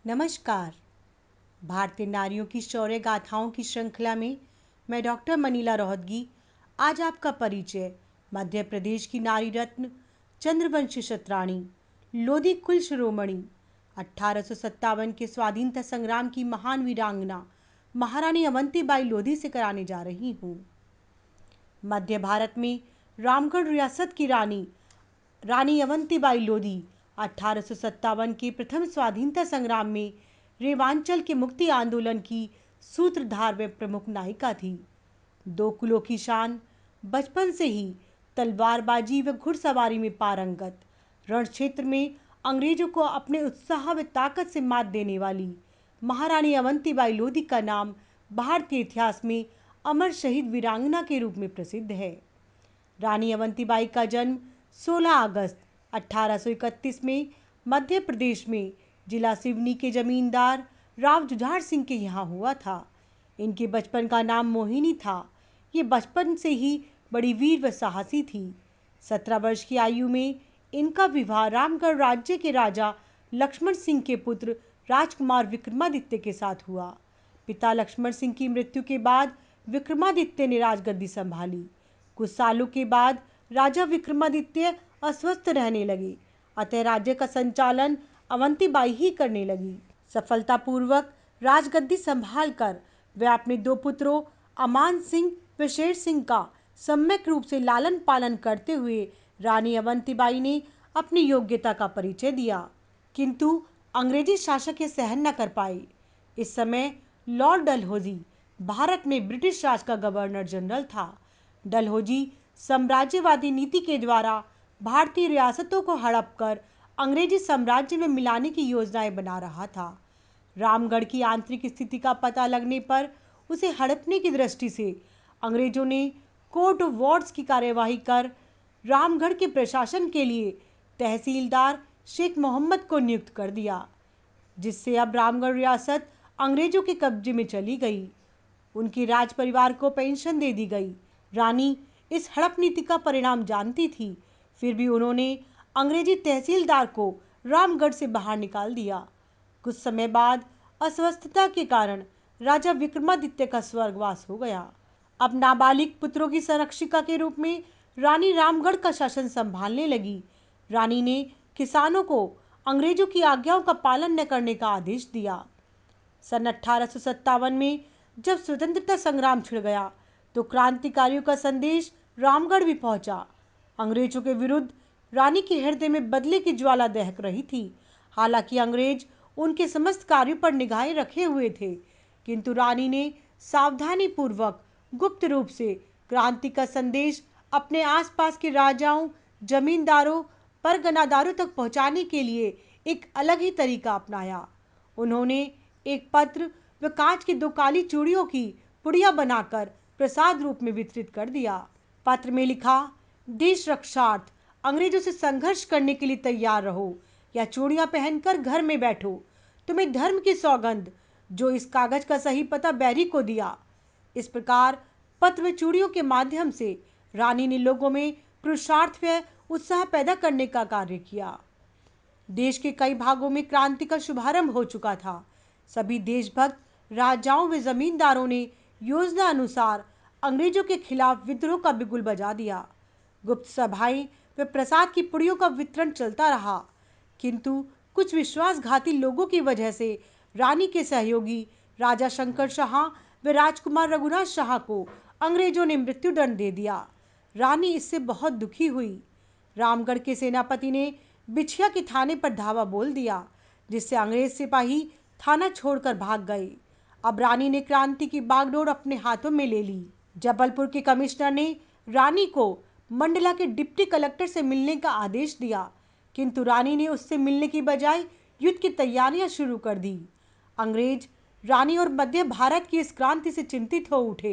नमस्कार। भारतीय नारियों की शौर्य गाथाओं की श्रृंखला में मैं डॉक्टर मनीला रोहतगी आज आपका परिचय मध्य प्रदेश की नारी रत्न चंद्रवंशी क्षत्राणी लोधी कुल शिरोमणि 1857 के स्वाधीनता संग्राम की महान वीरांगना महारानी अवंतीबाई लोधी से कराने जा रही हूँ। मध्य भारत में रामगढ़ रियासत की रानी रानी अवंतीबाई लोधी 1857 के प्रथम स्वाधीनता संग्राम में रेवांचल के मुक्ति आंदोलन की सूत्रधार व प्रमुख नायिका थी। दो कुलों की शान, बचपन से ही तलवारबाजी व घुड़सवारी में पारंगत, रण क्षेत्र में अंग्रेजों को अपने उत्साह व ताकत से मात देने वाली महारानी अवंतीबाई लोधी का नाम भारतीय इतिहास में अमर शहीद वीरांगना के रूप में प्रसिद्ध है। रानी अवंतीबाई का जन्म 16 अगस्त 1831 में मध्य प्रदेश में जिला सिवनी के जमींदार राव जुझार सिंह के यहाँ हुआ था। इनके बचपन का नाम मोहिनी था। ये बचपन से ही बड़ी वीर व साहसी थी। 17 वर्ष की आयु में इनका विवाह रामगढ़ राज्य के राजा लक्ष्मण सिंह के पुत्र राजकुमार विक्रमादित्य के साथ हुआ। पिता लक्ष्मण सिंह की मृत्यु के बाद विक्रमादित्य ने राजगद्दी संभाली। कुछ सालों के बाद राजा विक्रमादित्य अस्वस्थ रहने लगे, अतः राज्य का संचालन अवंतीबाई ही करने लगी। सफलतापूर्वक राजगद्दी संभालकर वे अपने दो पुत्रों अमान सिंह व शेर सिंह का सम्यक रूप से लालन पालन करते हुए रानी अवंतीबाई ने अपनी योग्यता का परिचय दिया, किंतु अंग्रेजी शासक ये सहन न कर पाए। इस समय लॉर्ड डलहौजी भारत में ब्रिटिश राज का गवर्नर जनरल था। डलहौजी साम्राज्यवादी नीति के द्वारा भारतीय रियासतों को हड़प कर अंग्रेजी साम्राज्य में मिलाने की योजनाएं बना रहा था। रामगढ़ की आंतरिक स्थिति का पता लगने पर उसे हड़पने की दृष्टि से अंग्रेजों ने कोर्ट ऑफ वार्ड्स की कार्यवाही कर रामगढ़ के प्रशासन के लिए तहसीलदार शेख मोहम्मद को नियुक्त कर दिया, जिससे अब रामगढ़ रियासत अंग्रेजों के कब्जे में चली गई। उनके राज परिवार को पेंशन दे दी गई। रानी इस हड़प नीति का परिणाम जानती थी, फिर भी उन्होंने अंग्रेजी तहसीलदार को रामगढ़ से बाहर निकाल दिया। कुछ समय बाद अस्वस्थता के कारण राजा विक्रमादित्य का स्वर्गवास हो गया। अब नाबालिग पुत्रों की संरक्षिका के रूप में रानी रामगढ़ का शासन संभालने लगी। रानी ने किसानों को अंग्रेजों की आज्ञाओं का पालन न करने का आदेश दिया। सन 1857 में जब स्वतंत्रता संग्राम छिड़ गया तो क्रांतिकारियों का संदेश रामगढ़ भी पहुंचा। अंग्रेजों के विरुद्ध रानी के हृदय में बदले की ज्वाला दहक रही थी। हालांकि अंग्रेज उनके समस्त कार्यों पर निगाहें रखे हुए थे, किंतु रानी ने सावधानी पूर्वक गुप्त रूप से क्रांति का संदेश अपने आसपास के राजाओं, जमींदारों, परगनादारों तक पहुंचाने के लिए एक अलग ही तरीका अपनाया। उन्होंने एक पत्र व कांच की दो काली चूड़ियों की पुड़िया बनाकर प्रसाद रूप में वितरित कर दिया। पत्र में लिखा, देश रक्षार्थ अंग्रेजों से संघर्ष करने के लिए तैयार रहो या चूड़ियां पहनकर घर में बैठो। तुम्हें धर्म की सौगंध, जो इस कागज का सही पता बैरी को दिया। इस प्रकार पत्र व चूड़ियों के माध्यम से रानी ने लोगों में पुरुषार्थ व उत्साह पैदा करने का कार्य किया। देश के कई भागों में क्रांति का शुभारंभ हो चुका था। सभी देशभक्त राजाओं व जमींदारों ने योजना अनुसार अंग्रेजों के खिलाफ विद्रोह का बिगुल बजा दिया। गुप्त सभाएं व प्रसाद की पुड़ियों का वितरण चलता रहा, किंतु कुछ विश्वासघाती लोगों की वजह से रानी के सहयोगी राजा शंकर शाह व राजकुमार रघुनाथ शाह को अंग्रेजों ने मृत्युदंड दे दिया। रानी इससे बहुत दुखी हुई। रामगढ़ के सेनापति ने बिछिया के थाने पर धावा बोल दिया, जिससे अंग्रेज सिपाही थाना छोड़कर भाग गए। अब रानी ने क्रांति की बागडोर अपने हाथों में ले ली। जबलपुर के कमिश्नर ने रानी को मंडला के डिप्टी कलेक्टर से मिलने का आदेश दिया, किंतु रानी ने उससे मिलने की बजाय युद्ध की तैयारियां शुरू कर दी। अंग्रेज रानी और मध्य भारत की इस क्रांति से चिंतित हो उठे।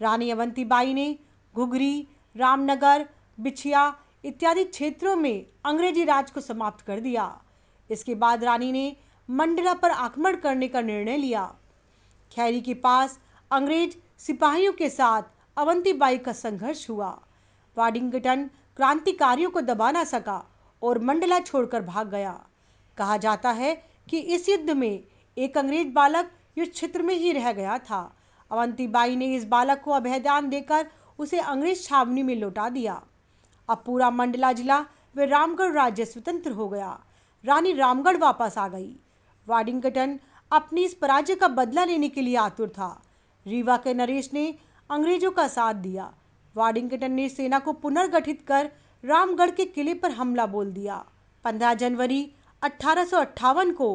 रानी अवंतीबाई ने घुघरी, रामनगर, बिछिया इत्यादि क्षेत्रों में अंग्रेजी राज को समाप्त कर दिया। इसके बाद रानी ने मंडला पर आक्रमण करने का निर्णय लिया। खैरी के पास अंग्रेज सिपाहियों के साथ अवंतीबाई का संघर्ष हुआ। वाडिंगटन क्रांतिकारियों को दबा ना सका और मंडला छोड़कर भाग गया। कहा जाता है कि इस युद्ध में एक अंग्रेज बालक युद्ध क्षेत्र में ही रह गया था। अवंतीबाई ने इस बालक को अभयदान देकर उसे अंग्रेज छावनी में लौटा दिया। अब पूरा मंडला जिला व रामगढ़ राज्य स्वतंत्र हो गया। रानी रामगढ़ वापस आ गई। वाडिंगटन अपनी इस पराजय का बदला लेने के लिए आतुर था। रीवा के नरेश ने अंग्रेजों का साथ दिया। वाडिंगटन ने सेना को पुनर्गठित कर रामगढ़ के किले पर हमला बोल दिया। 15 जनवरी 1858 को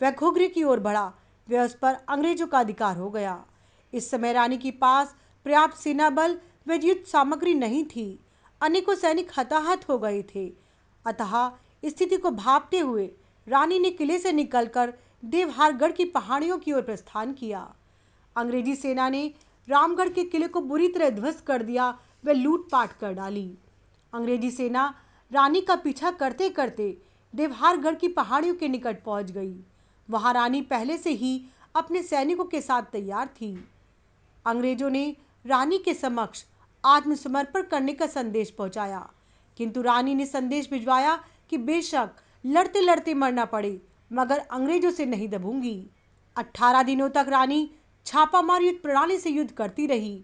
वह घुघरी की ओर बढ़ा। वह उस पर अंग्रेजों का अधिकार हो गया। इस समय रानी के पास पर्याप्त सेना बल व युद्ध सामग्री नहीं थी। अनेकों सैनिक हताहत हो गए थे। अतः स्थिति को भांपते हुए रानी ने किले से निकलकर देवहारगढ़ की पहाड़ियों की ओर प्रस्थान किया। अंग्रेजी सेना ने रामगढ़ के किले को बुरी तरह ध्वस्त कर दिया व लूटपाट कर डाली। अंग्रेजी सेना रानी का पीछा करते करते देवहारगढ़ की पहाड़ियों के निकट पहुंच गई। वहां रानी पहले से ही अपने सैनिकों के साथ तैयार थी। अंग्रेजों ने रानी के समक्ष आत्मसमर्पण करने का संदेश पहुंचाया, किंतु रानी ने संदेश भिजवाया कि बेशक लड़ते लड़ते मरना पड़े मगर अंग्रेजों से नहीं दबूंगी। 18 दिनों तक रानी छापामार युद्ध प्रणाली से युद्ध करती रही।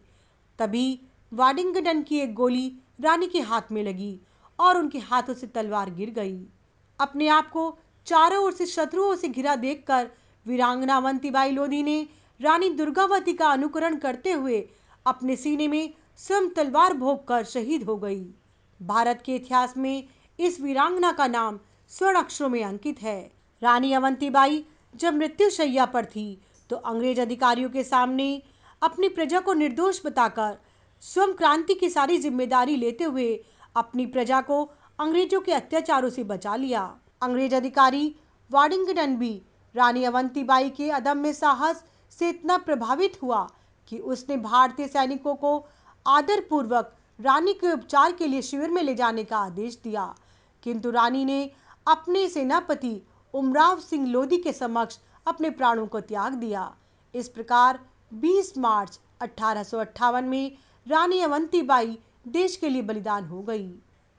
तभी वाडिंगटन की एक गोली रानी के हाथ में लगी और उनके हाथों से तलवार गिर गई। अपने आप को चारों ओर से शत्रुओं से घिरा देखकर वीरांगना अवंतीबाई लोधी ने रानी दुर्गावती का अनुकरण करते हुए अपने सीने में स्वयं तलवार भोंक कर शहीद हो गई। भारत के इतिहास में इस वीरांगना का नाम स्वर्ण अक्षरों में अंकित है। रानी अवंतीबाई जब मृत्युशैया पर थी तो अंग्रेज अधिकारियों के सामने अपनी प्रजा को निर्दोष बताकर स्वयं क्रांति की सारी जिम्मेदारी लेते हुए अपनी प्रजा को अंग्रेजों के अत्याचारों से बचा लिया। अंग्रेज अधिकारी वाडिंगटन भी रानी अवंतीबाई के अदम्य साहस से इतना प्रभावित हुआ कि उसने भारतीय सैनिकों को आदरपूर्वक रानी के उपचार के लिए शिविर में ले जाने का आदेश दिया, किंतु रानी ने अपने सेनापति उमराव सिंह लोधी के समक्ष अपने प्राणों को त्याग दिया। इस प्रकार 20 मार्च 1858 में रानी अवंतीबाई देश के लिए बलिदान हो गई।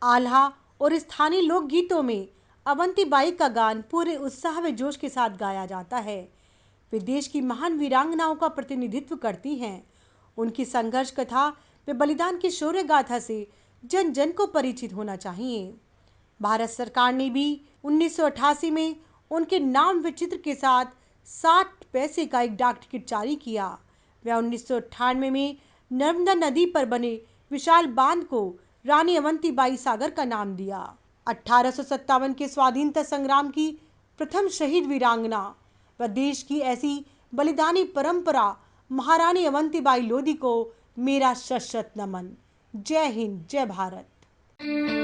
आल्हा और स्थानीय लोकगीतों में अवंतीबाई का गान पूरे उत्साह व जोश के साथ गाया जाता है। वे देश की महान वीरांगनाओं का प्रतिनिधित्व करती हैं। उनकी संघर्ष कथा व बलिदान की शौर्य गाथा से जन जन को परिचित होना चाहिए। भारत सरकार ने भी 1988 में उनके नाम व चित्र के साथ 60 पैसे का एक डाक टिकट जारी किया। वह 1998 में नर्मदा नदी पर बने विशाल बांध को रानी अवंतीबाई सागर का नाम दिया। 1857 के स्वाधीनता संग्राम की प्रथम शहीद वीरांगना व देश की ऐसी बलिदानी परंपरा महारानी अवंतीबाई लोधी को मेरा शत शत नमन। जय हिंद, जय भारत।